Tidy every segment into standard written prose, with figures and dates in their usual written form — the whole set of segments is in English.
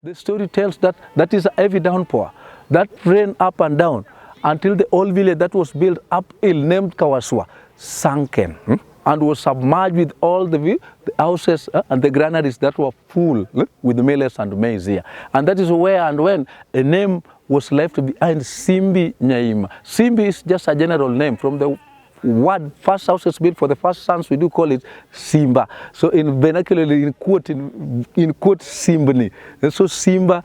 The story tells that that is a heavy downpour that rained up and down until the old village that was built uphill named Kawaswa sunken and was submerged with all the houses and the granaries that were full with millets and maize here. And that is where and when a name was left behind, Simbi Nyaima. Simbi is just a general name from the word first houses built for the first sons, we do call it Simba. So in vernacularly, in quote Simbani. So Simba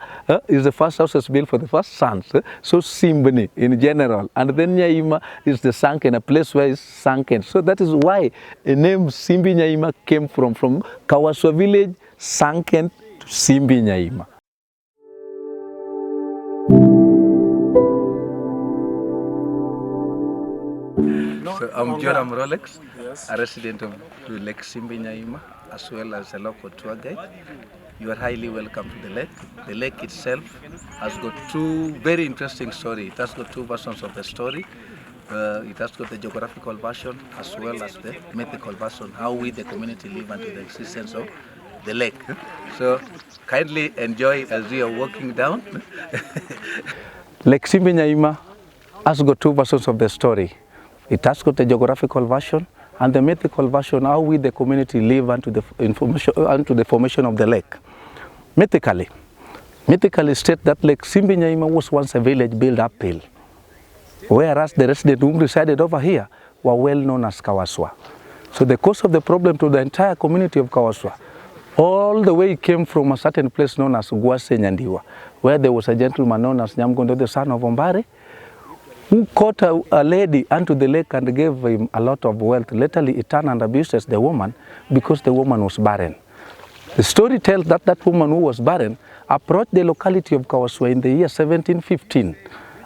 is the first houses built for the first sons. So Simbani in general. And then Nyaima is the sunken, a place where it's sunken. So that is why the name Simbi Nyaima came from Kawaswa village, sunken to Simbi Nyaima. So I'm Joram Rolex, yes, a resident of Lake Simbi Nyaima, as well as a local tour guide. You are highly welcome to the lake. The lake itself has got two very interesting stories. It has got two versions of the story. It has got the geographical version as well as the mythical version, how we, the community, live into the existence of the lake. So kindly enjoy as we are walking down. Lake Simbi Nyaima has got two versions of the story. It has got the geographical version and the mythical version, how we, the community, live unto the formation of the lake. Mythically state that Lake Simbi Nyaima was once a village built uphill, whereas the residents who resided over here were well known as Kawaswa. So the cause of the problem to the entire community of Kawaswa, all the way came from a certain place known as Gwase Nyandiwa, where there was a gentleman known as Nyamgondo, the son of Ombare, who caught a lady unto the lake and gave him a lot of wealth. Later he turned and abused the woman because the woman was barren. The story tells that that woman who was barren approached the locality of Kawaswa in the year 1715,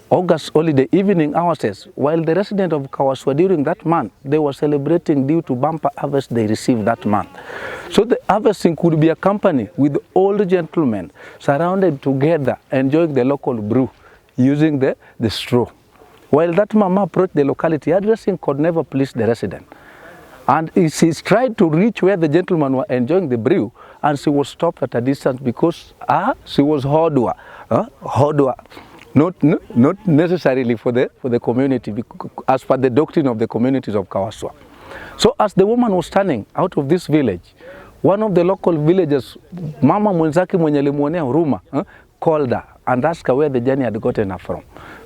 August holiday evening hours, while the residents of Kawaswa during that month, they were celebrating due to bumper harvest they received that month. So the harvesting could be accompanied with old gentlemen surrounded together enjoying the local brew using the straw. While that mama approached the locality, her dressing could never please the resident. And she tried to reach where the gentlemen were enjoying the brew, and she was stopped at a distance because she was hodwa. Not necessarily for the community, as per the doctrine of the communities of Kawaswa. So as the woman was standing out of this village, one of the local villagers, mama mwenzake mwenye alimuonea huruma, called her and asked her where the journey had gotten her from.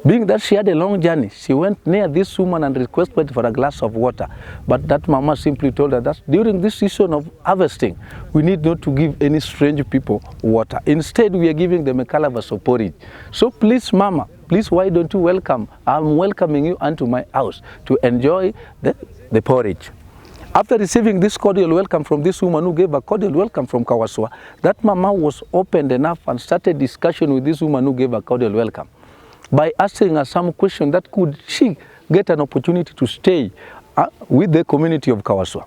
Being that she had a long journey, she went near this woman and requested for a glass of water. But that mama simply told her that during this season of harvesting, we need not to give any strange people water. Instead, we are giving them a calabash of porridge. So please, mama, please, why don't you welcome? I'm welcoming you unto my house to enjoy the porridge. After receiving this cordial welcome from this woman who gave a cordial welcome from Kawaswa, that mama was opened enough and started discussion with this woman who gave a cordial welcome by asking her some question that could she get an opportunity to stay with the community of Kawaswa.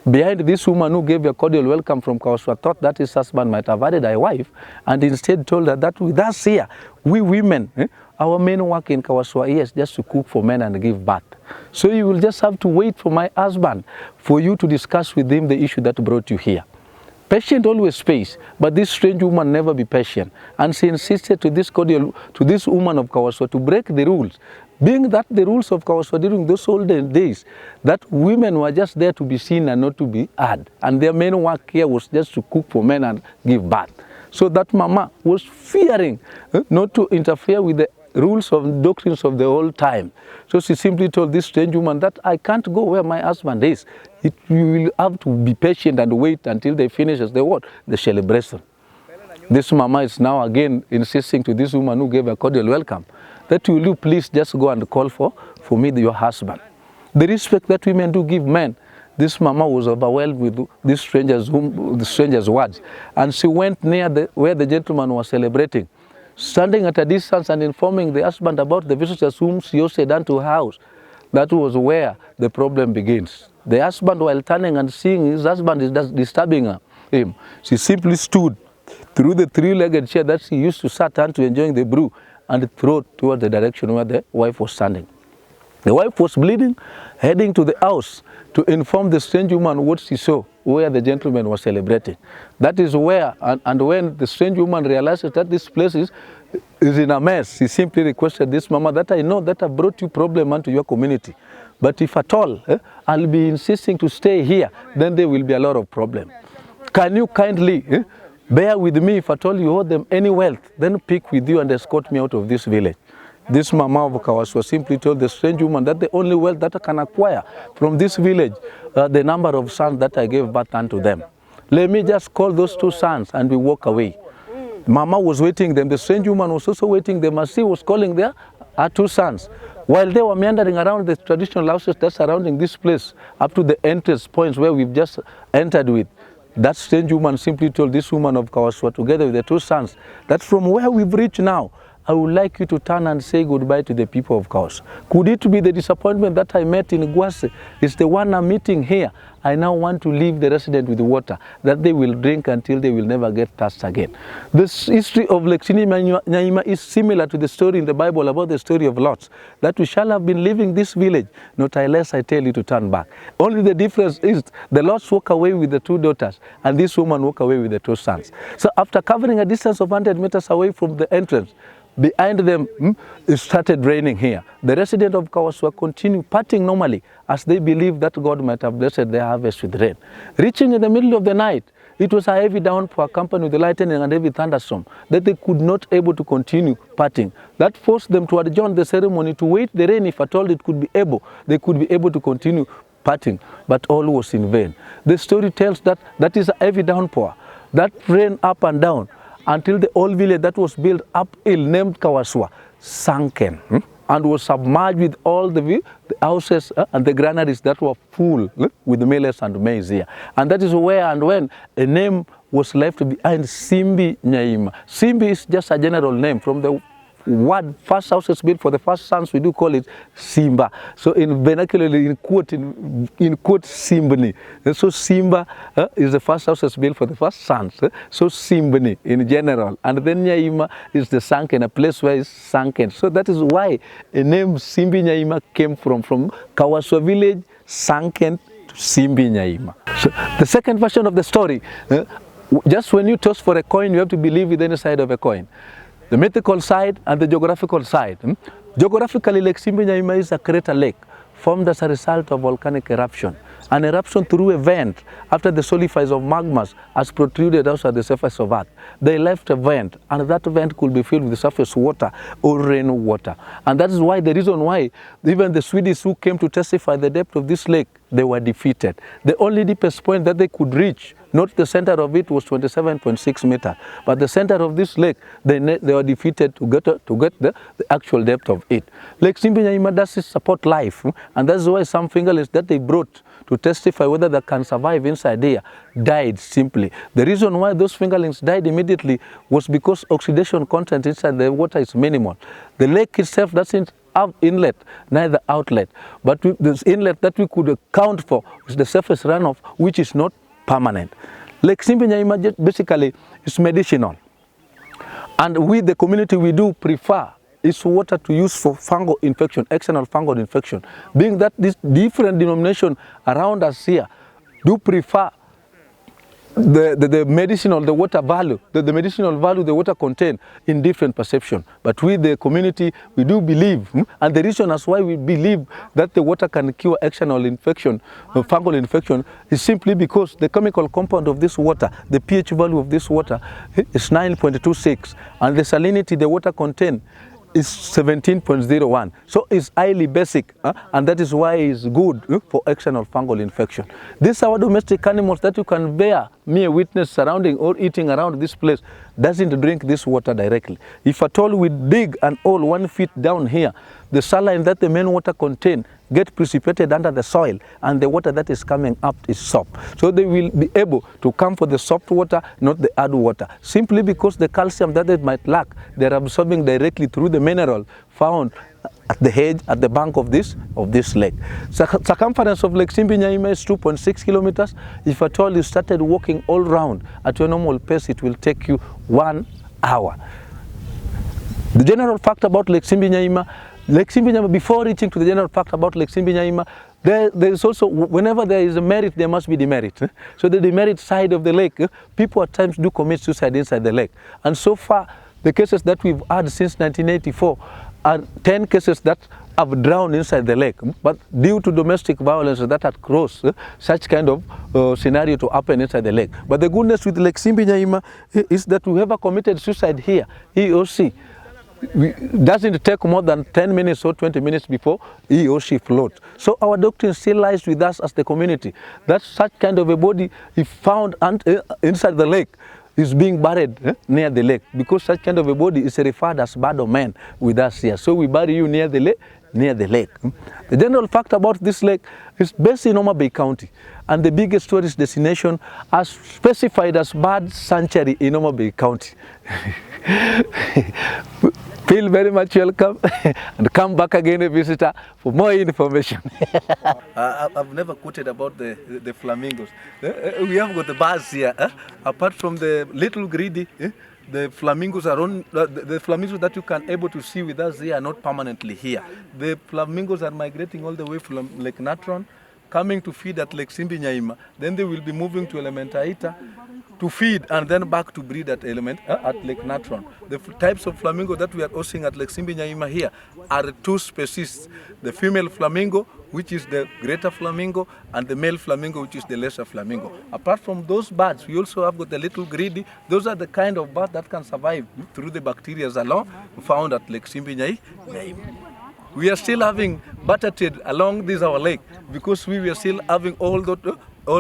Behind this woman who gave a cordial welcome from Kawaswa thought that his husband might have added a wife, and instead told her that with us here, we women, our main work in Kawaswa is just to cook for men and give birth. So you will just have to wait for my husband for you to discuss with him the issue that brought you here. Patient always pays, but this strange woman never be patient. And she insisted to this woman of Kawaswa to break the rules. Being that the rules of Kawaswa during those olden days, that women were just there to be seen and not to be heard. And their main work here was just to cook for men and give birth. So that mama was fearing not to interfere with the rules of doctrines of the old time. So she simply told this strange woman that I can't go where my husband is. You will have to be patient and wait until they finish the celebration. This mama is now again insisting to this woman who gave a cordial welcome that will you please just go and call for me your husband. The respect that women do give men, this mama was overwhelmed with this stranger's words, and she went near where the gentleman was celebrating, standing at a distance and informing the husband about the visitors whom she hosted unto her house. That was where the problem begins. The husband, while turning and seeing his husband is disturbing him, she simply stood through the three-legged chair that she used to sit down to enjoying the brew and throw toward the direction where the wife was standing. The wife was bleeding, heading to the house to inform the strange woman what she saw. where the gentleman was celebrating. That is where, and when the strange woman realizes that this place is in a mess, she simply requested this mama that I know that I brought you problem unto your community. But if at all, I'll be insisting to stay here, then there will be a lot of problem. Can you kindly bear with me if at all you owe them any wealth, then pick with you and escort me out of this village. This mama of Kawaswa simply told the strange woman that the only wealth that I can acquire from this village, the number of sons that I gave birth unto them. Let me just call those 2 sons and we walk away. Mama was waiting them. The strange woman was also waiting them as she was calling their 2 sons. While they were meandering around the traditional houses that surrounding this place, up to the entrance points where we've just entered with, that strange woman simply told this woman of Kawaswa, together with the 2 sons, that from where we've reached now, I would like you to turn and say goodbye to the people of Kawaswa. Could it be the disappointment that I met in Gwase is the one I'm meeting here? I now want to leave the resident with water that they will drink until they will never get thirst again. This history of Lake Simbi Nyaima is similar to the story in the Bible about the story of Lot, that we shall have been leaving this village, not unless I tell you to turn back. Only the difference is the Lots walk away with the 2 daughters and this woman walk away with the 2 sons. So after covering a distance of 100 meters away from the entrance, behind them, it started raining here. The residents of Kawaswa continue partying normally as they believe that God might have blessed their harvest with rain. Reaching in the middle of the night, it was a heavy downpour accompanied with the lightning and heavy thunderstorm that they could not able to continue partying. That forced them to adjourn the ceremony to wait the rain if at all it could be able, they could be able to continue partying, but all was in vain. The story tells that that is a heavy downpour that rained up and down until the old village that was built uphill named Kawaswa sunken and was submerged with all the houses and the granaries that were full with millets and maize here. And that is where and when a name was left behind, Simbi Nyaima. Simbi is just a general name from the word first houses built for the first sons, we do call it Simba. So in vernacularly, in quote Simbani. So Simba is the first houses built for the first sons. So Simbani in general. And then Nyaima is the sunken, a place where it's sunken. So that is why the name Simbi Nyaima came from Kawaswa village, sunken to Simbi Nyaima. So the second version of the story, just when you toss for a coin, you have to believe with any side of a coin. The mythical side and the geographical side. Geographically, Lake Simbi Nyaima is a crater lake formed as a result of volcanic eruption. An eruption through a vent after the solidifies of magmas has protruded outside the surface of Earth. They left a vent, and that vent could be filled with surface water or rainwater. And that is why the reason why even the Swedes who came to testify the depth of this lake, they were defeated. The only deepest point that they could reach, not the center of it, was 27.6 meters. But the center of this lake, they were defeated to get the actual depth of it. Lake Simbi Nyaima does support life, and that's why some fingerlings that they brought to testify whether they can survive inside here died simply. The reason why those fingerlings died immediately was because oxidation content inside the water is minimal. The lake itself doesn't have inlet, neither outlet. But this inlet that we could account for is the surface runoff, which is not permanent. Lake Simbi Nyaima basically is medicinal. And we, the community, we do prefer its water to use for fungal infection, external fungal infection. Being that this different denomination around us here do prefer the medicinal, the water value, the medicinal value the water contain in different perception. But we, the community, we do believe, and the reason as why we believe that the water can cure external infection, fungal infection, is simply because the chemical compound of this water, the pH value of this water is 9.26, and the salinity the water contain is 17.01. So it's highly basic, and that is why it's good for external fungal infection. These are domestic animals that you can bear mere witness surrounding or eating around this place doesn't drink this water directly. If at all we dig an hole 1 feet down here, the saline that the main water contain get precipitated under the soil, and the water that is coming up is soft. So they will be able to come for the soft water, not the hard water, simply because the calcium that they might lack, they're absorbing directly through the mineral found at the edge, at the bank of this lake. Circumference of Lake Simbi Nyaima is 2.6 kilometers. If at all you started walking all round at your normal pace, it will take you 1 hour. The general fact about Lake Simbi Nyaima, Lake Simbi Nyaima, before reaching to the general fact about Lake Simbi Nyaima, there is also, whenever there is a merit, there must be demerit. So the demerit side of the lake, people at times do commit suicide inside the lake. And so far, the cases that we've had since 1984 are 10 cases that have drowned inside the lake, but due to domestic violence that had caused such kind of scenario to happen inside the lake. But the goodness with Lake Simbi Nyaima is that whoever committed suicide here, he or she, doesn't take more than 10 minutes or 20 minutes before he or she floats. So our doctrine still lies with us as the community, that such kind of a body, if found inside the lake, is being buried near the lake, because such kind of a body is referred as bad omen with us here. So we bury you near the lake. The general fact about this lake is based in Homa Bay County, and the biggest tourist destination as specified as bird sanctuary in Homa Bay County. Feel very much welcome and come back again, a visitor, for more information. I've never quoted about the flamingos. We have got the birds here. Apart from the little greedy, the flamingos are on, the flamingos that you can able to see with us here are not permanently here. The flamingos are migrating all the way from Lake Natron, coming to feed at Lake Simbi Nyaima. Then they will be moving to Elementaita to feed and then back to breed at at Lake Natron. The types of flamingo that we are hosting at Lake Simbi Nyaima here are two species: the female flamingo, which is the greater flamingo, and the male flamingo, which is the lesser flamingo. Apart from those birds, we also have got the little greedy. Those are the kind of birds that can survive through the bacteria alone found at Lake Simbi Nyaima. We are still having butterted along this our lake, because we were still having old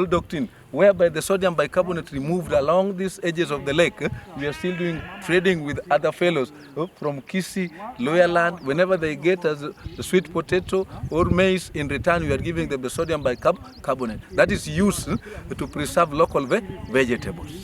doctrine, whereby the sodium bicarbonate removed along these edges of the lake. We are still doing trading with other fellows from Kisi, Lower Land. Whenever they get us the sweet potato or maize, in return we are giving them the sodium bicarbonate. That is used to preserve local vegetables.